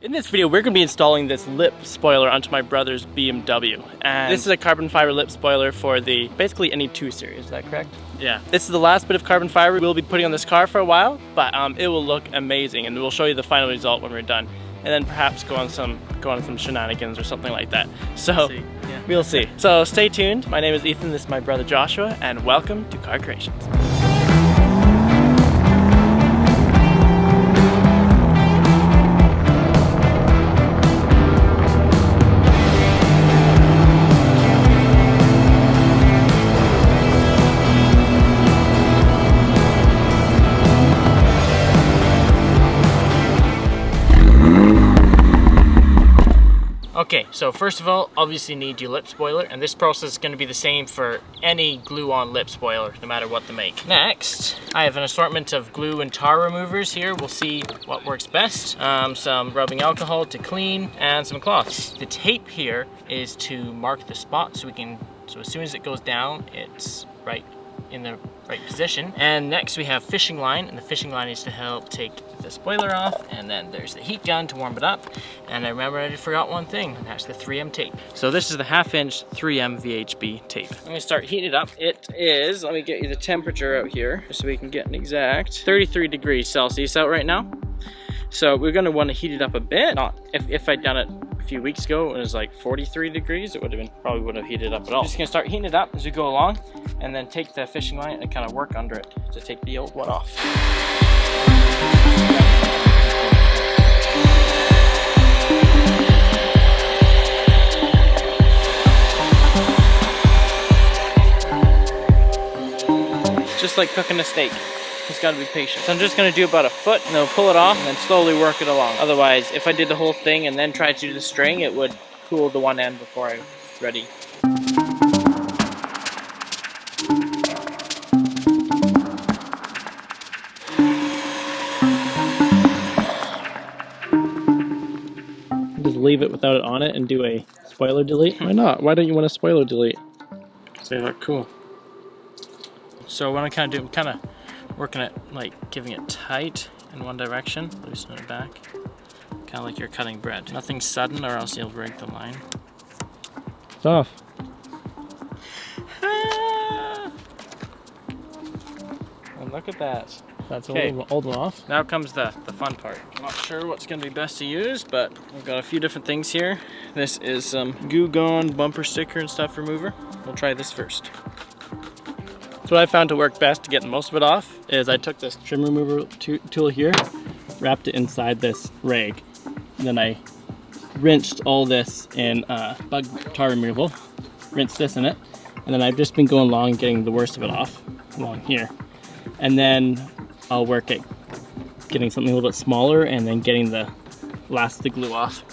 In this video, we're going to be installing this lip spoiler onto my brother's BMW. And this is a carbon fiber lip spoiler for the basically any 2 series, is that correct? Yeah. This is the last bit of carbon fiber we'll be putting on this car for a while, but it will look amazing and we'll show you the final result when we're done. And then perhaps go on some shenanigans or something like that. So we'll see. So stay tuned. My name is Ethan, this is my brother Joshua, and welcome to Car Creations. Okay, so first of all, obviously you need your lip spoiler, and this process is going to be the same for any glue-on lip spoiler, no matter what the make. Next, I have an assortment of glue and tar removers here. We'll see what works best. Some rubbing alcohol to clean, and some cloths. The tape here is to mark the spot so as soon as it goes down, it's right in the right position. And next we have fishing line, and the fishing line is to help take the spoiler off, and then there's the heat gun to warm it up. And I remember I forgot one thing, and that's the 3M tape. So this is the 1/2" 3M VHB tape. I'm gonna start heating it up. It is, let me get you the temperature out here so we can get an exact 33 degrees Celsius out right now. So we're gonna wanna heat it up a bit. Not if I'd done it a few weeks ago, it was like 43 degrees, it probably wouldn't have heated up at all. Just gonna start heating it up as we go along, and then take the fishing line and kind of work under it to take the old one off. Just like cooking a steak, it's gotta be patient. So I'm just gonna do about a foot, and then pull it off and then slowly work it along. Otherwise, if I did the whole thing and then tried to do the string, it would cool the one end before I was ready. Just leave it without it on it and do a spoiler delete? Why not? Why don't you want a spoiler delete? So they look cool. So what I'm kind of doing, I'm kind of working it, like giving it tight in one direction, loosen it back, kind of like you're cutting bread. Nothing sudden or else you'll break the line. It's off. And look at that. That's okay. A old one off. Now comes the fun part. I'm not sure what's going to be best to use, but I've got a few different things here. This is some Goo Gone bumper sticker and stuff remover. We'll try this first. So what I found to work best to get most of it off is I took this trim remover tool here, wrapped it inside this rag, and then I rinsed all this in bug tar removal, rinsed this in it, and then I've just been going along getting the worst of it off along here. And then I'll work at getting something a little bit smaller and then getting the last of the glue off.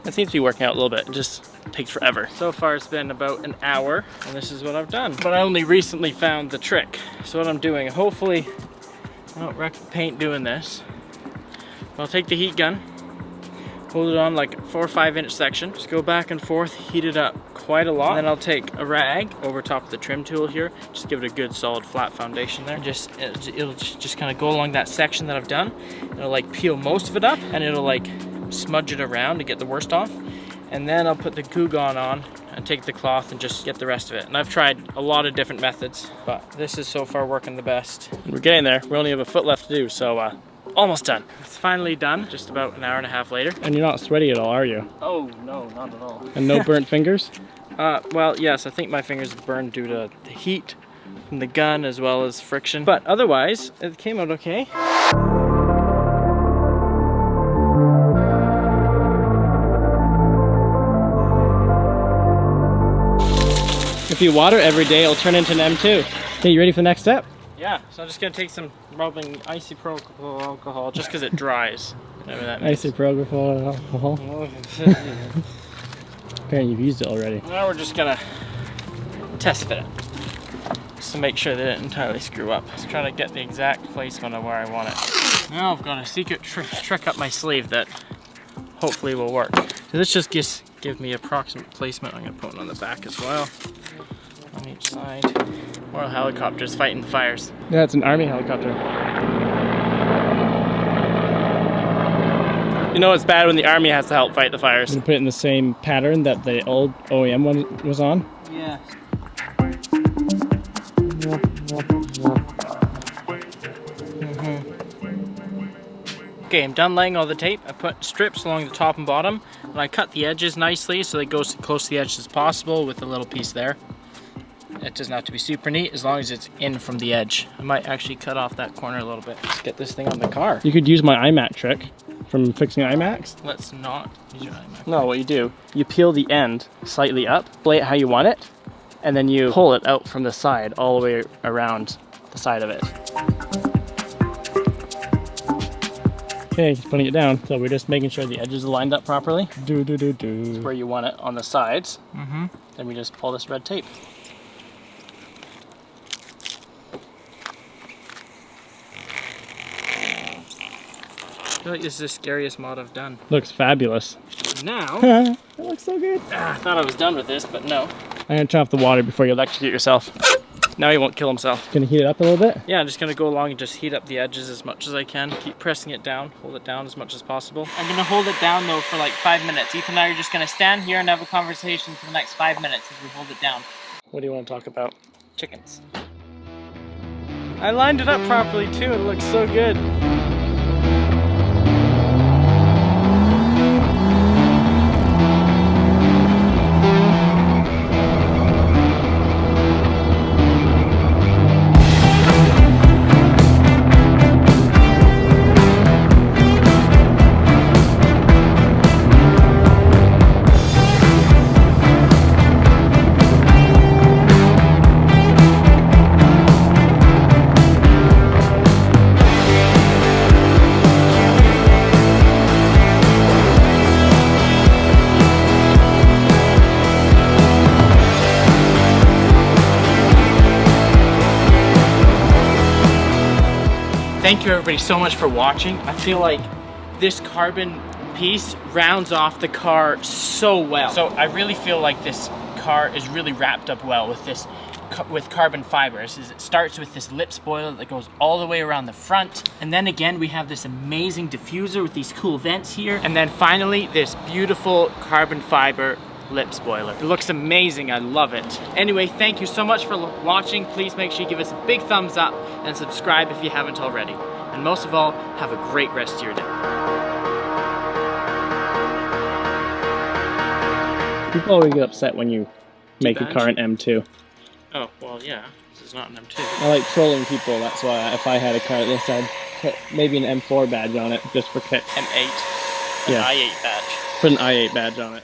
It seems to be working out a little bit. It just takes forever. So far it's been about an hour and this is what I've done. But I only recently found the trick. So what I'm doing, hopefully I don't wreck the paint doing this. I'll take the heat gun, hold it on like a 4 or 5 inch section, just go back and forth, heat it up quite a lot. And then I'll take a rag over top of the trim tool here, just give it a good solid flat foundation there. It'll just kind of go along that section that I've done. It'll like peel most of it up and it'll like smudge it around to get the worst off. And then I'll put the Goo Gone on and take the cloth and just get the rest of it. And I've tried a lot of different methods, but this is so far working the best. We're getting there. We only have a foot left to do, so almost done. It's finally done, just about an hour and a half later. And you're not sweaty at all, are you? Oh, no, not at all. And no burnt fingers? Well, yes, I think my fingers burned due to the heat from the gun as well as friction. But otherwise, it came out okay. If you water every day, it'll turn into an M2. Okay, you ready for the next step? Yeah, so I'm just gonna take some rubbing isopropyl alcohol just because it dries. Whatever that means. Isopropyl alcohol? Apparently you've used it already. Now we're just gonna test fit it. Just to make sure that it didn't entirely screw up. Just trying to get the exact placement of where I want it. Now I've got a secret trick up my sleeve that hopefully will work. So this just give me approximate placement. I'm gonna put one on the back as well. On each side. Or helicopters fighting fires. Yeah, it's an army helicopter. You know it's bad when the army has to help fight the fires. You put it in the same pattern that the old OEM one was on? Yeah. Okay, I'm done laying all the tape. I put strips along the top and bottom, and I cut the edges nicely so they go as close to the edge as possible with a little piece there. It doesn't have to be super neat as long as it's in from the edge. I might actually cut off that corner a little bit. Let's get this thing on the car. You could use my iMac trick from fixing iMacs. Let's not use your iMac. No, what you do, you peel the end slightly up, lay it how you want it, and then you pull it out from the side all the way around the side of it. Okay, just putting it down. So we're just making sure the edges are lined up properly. It's where you want it on the sides. Then we just pull this red tape. I feel like this is the scariest mod I've done. Looks fabulous. Now, it looks so good. I thought I was done with this, but no. I'm gonna turn off the water before you electrocute yourself. Now he won't kill himself. Gonna heat it up a little bit? Yeah, I'm just gonna go along and just heat up the edges as much as I can. Keep pressing it down, hold it down as much as possible. I'm gonna hold it down though for like 5 minutes. Ethan and I are just gonna stand here and have a conversation for the next 5 minutes as we hold it down. What do you want to talk about? Chickens. I lined it up properly too, it looks so good. Thank you everybody so much for watching. I feel like this carbon piece rounds off the car so well. So I really feel like this car is really wrapped up well with this with carbon fibers. It starts with this lip spoiler that goes all the way around the front, and then again we have this amazing diffuser with these cool vents here, and then finally this beautiful carbon fiber lip spoiler. It looks amazing, I love it. Anyway, thank you so much for watching. Please make sure you give us a big thumbs up and subscribe if you haven't already. And most of all, have a great rest of your day. People always get upset when you make a car an M2. Oh, well, yeah, this is not an M2. I like trolling people, that's why if I had a car this, I'd put maybe an M4 badge on it just for kicks. M8, yeah. I8 badge. Put an I8 badge on it.